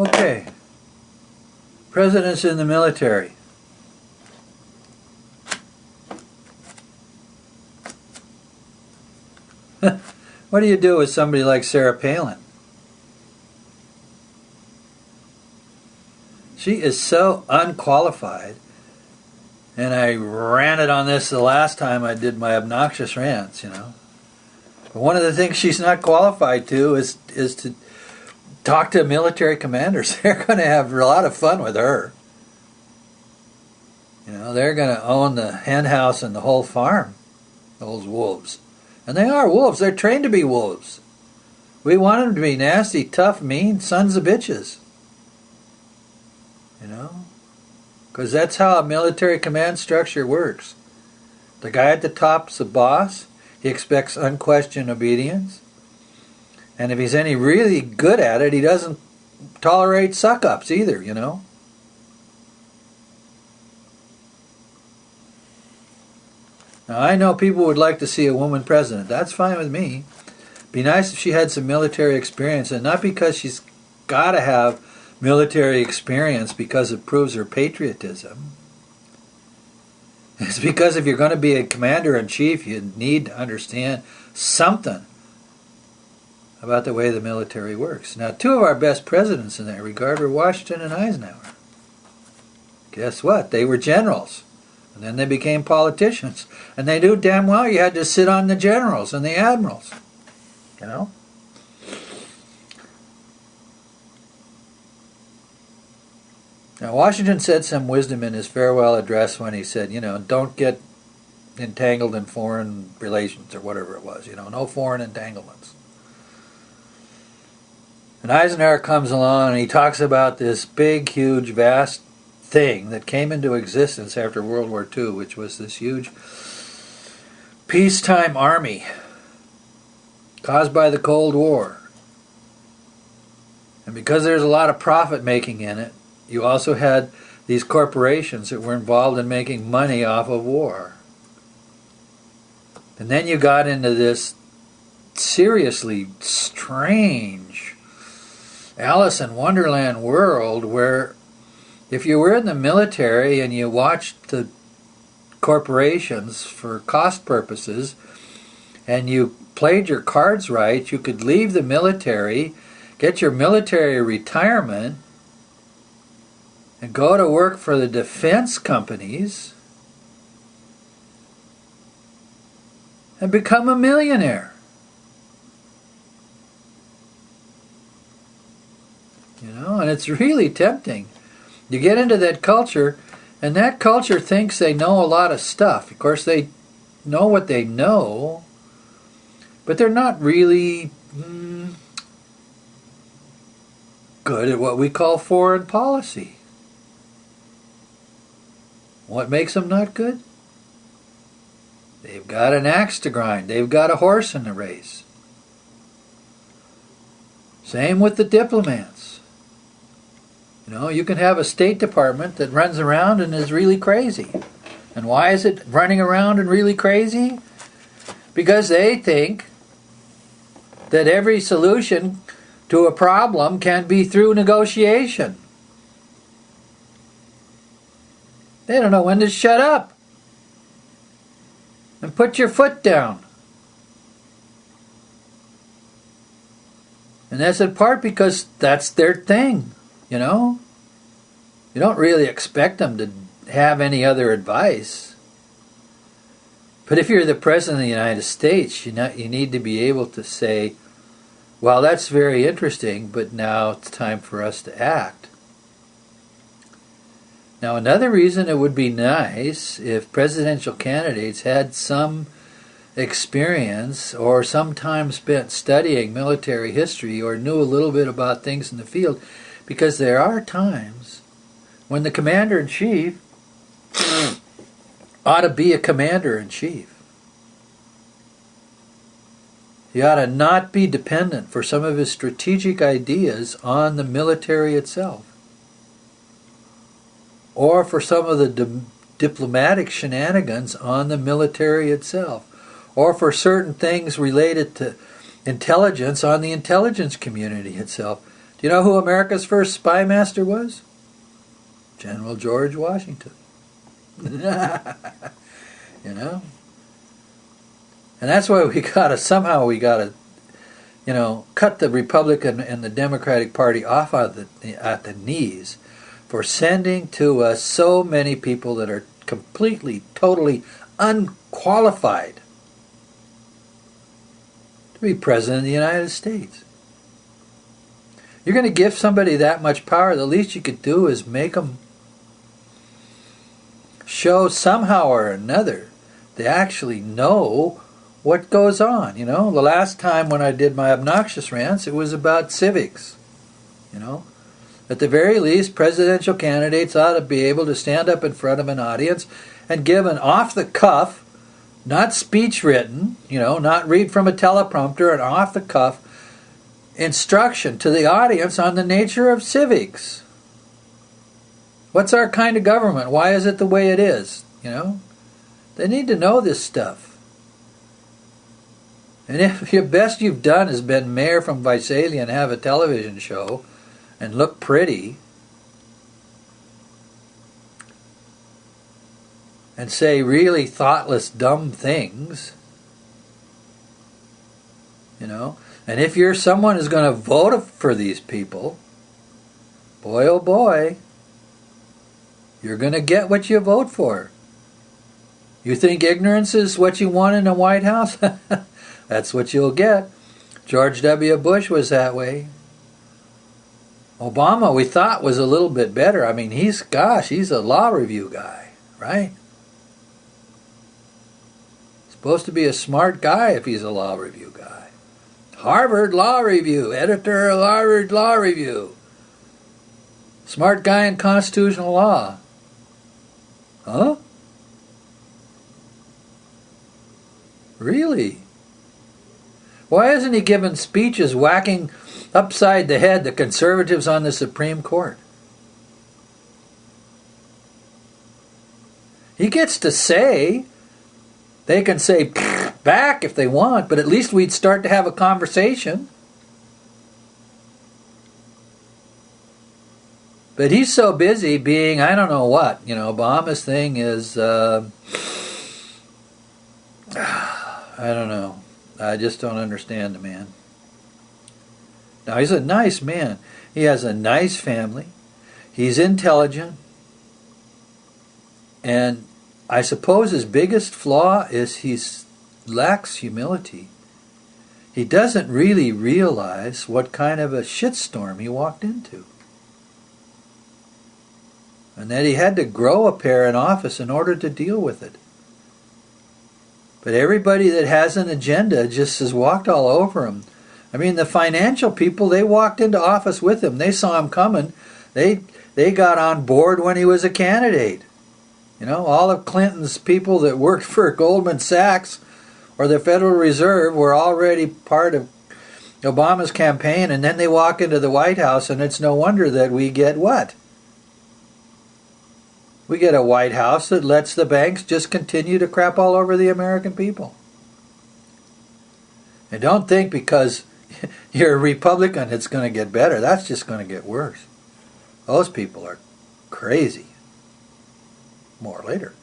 Okay. Presidents in the military. What do you do with somebody like Sarah Palin? She is so unqualified, and I ranted on this the last time I did my obnoxious rants, But one of the things she's not qualified to is to talk to military commanders. They're going to have a lot of fun with her. They're going to own the hen house and the whole farm, those wolves. And they are wolves. They're trained to be wolves. We want them to be nasty, tough, mean sons of bitches. Because that's how a military command structure works. The guy at the top's the boss. He expects unquestioned obedience. And if he's any really good at it, he doesn't tolerate suck-ups either, Now, I know people would like to see a woman president. That's fine with me. Be nice if she had some military experience, and not because she's got to have military experience because it proves her patriotism. It's because if you're going to be a commander-in-chief, you need to understand something about the way the military works. Now, two of our best presidents in that regard were Washington and Eisenhower. Guess what? They were generals. And then they became politicians. And they knew damn well you had to sit on the generals and the admirals. Now, Washington said some wisdom in his farewell address when he said, don't get entangled in foreign relations or whatever it was. No foreign entanglements. And Eisenhower comes along and he talks about this big, huge, vast thing that came into existence after World War II, which was this huge peacetime army caused by the Cold War. And because there's a lot of profit making in it, you also had these corporations that were involved in making money off of war. And then you got into this seriously strange Alice in Wonderland world where if you were in the military and you watched the corporations for cost purposes and you played your cards right, you could leave the military, get your military retirement, and go to work for the defense companies and become a millionaire. And it's really tempting. You get into that culture, and that culture thinks they know a lot of stuff. Of course, they know what they know, but they're not really good at what we call foreign policy. What makes them not good? They've got an axe to grind. They've got a horse in the race. Same with the diplomats. You can have a State Department that runs around and is really crazy. And why is it running around and really crazy? Because they think that every solution to a problem can be through negotiation. They don't know when to shut up and put your foot down. And that's in part because that's their thing, You don't really expect them to have any other advice. But if you're the President of the United States, you need to be able to say, well, that's very interesting, but now it's time for us to act. Now, another reason it would be nice if presidential candidates had some experience or some time spent studying military history or knew a little bit about things in the field, because there are times when the commander-in-chief ought to be a commander-in-chief. He ought to not be dependent for some of his strategic ideas on the military itself, or for some of the diplomatic shenanigans on the military itself, or for certain things related to intelligence on the intelligence community itself. Do you know who America's first spy master was? General George Washington. You know? And that's why we gotta cut the Republican and the Democratic Party off at the knees for sending to us so many people that are completely, totally unqualified to be President of the United States. You're going to give somebody that much power, the least you could do is make them show somehow or another they actually know what goes on. The last time when I did my obnoxious rants, it was about civics. At the very least, presidential candidates ought to be able to stand up in front of an audience and give an off-the-cuff, not speech-written, not read from a teleprompter, an off-the-cuff instruction to the audience on the nature of civics. What's our kind of government? Why is it the way it is? They need to know this stuff. And if the best you've done has been mayor from Visalia and have a television show and look pretty and say really thoughtless, dumb things, and if you're someone who's going to vote for these people, boy oh boy, you're going to get what you vote for. You think ignorance is what you want in the White House? That's what you'll get. George W. Bush was that way. Obama, we thought, was a little bit better. I mean, he's a law review guy, right? Supposed to be a smart guy if he's a law review guy. Harvard Law Review, editor of Harvard Law Review. Smart guy in constitutional law. Huh? Really? Why isn't he giving speeches whacking upside the head the conservatives on the Supreme Court? He gets to say, they can say back if they want, but at least we'd start to have a conversation. But he's so busy being, I don't know what, Obama's thing is, I don't know. I just don't understand the man. Now, he's a nice man. He has a nice family. He's intelligent. And I suppose his biggest flaw is he lacks humility. He doesn't really realize what kind of a shitstorm he walked into. And that he had to grow a pair in office in order to deal with it. But everybody that has an agenda just has walked all over him. I mean, the financial people, they walked into office with him. They saw him coming. They got on board when he was a candidate. All of Clinton's people that worked for Goldman Sachs or the Federal Reserve were already part of Obama's campaign, and then they walk into the White House, and it's no wonder that we get what? We get a White House that lets the banks just continue to crap all over the American people. And don't think because you're a Republican it's going to get better. That's just going to get worse. Those people are crazy. More later.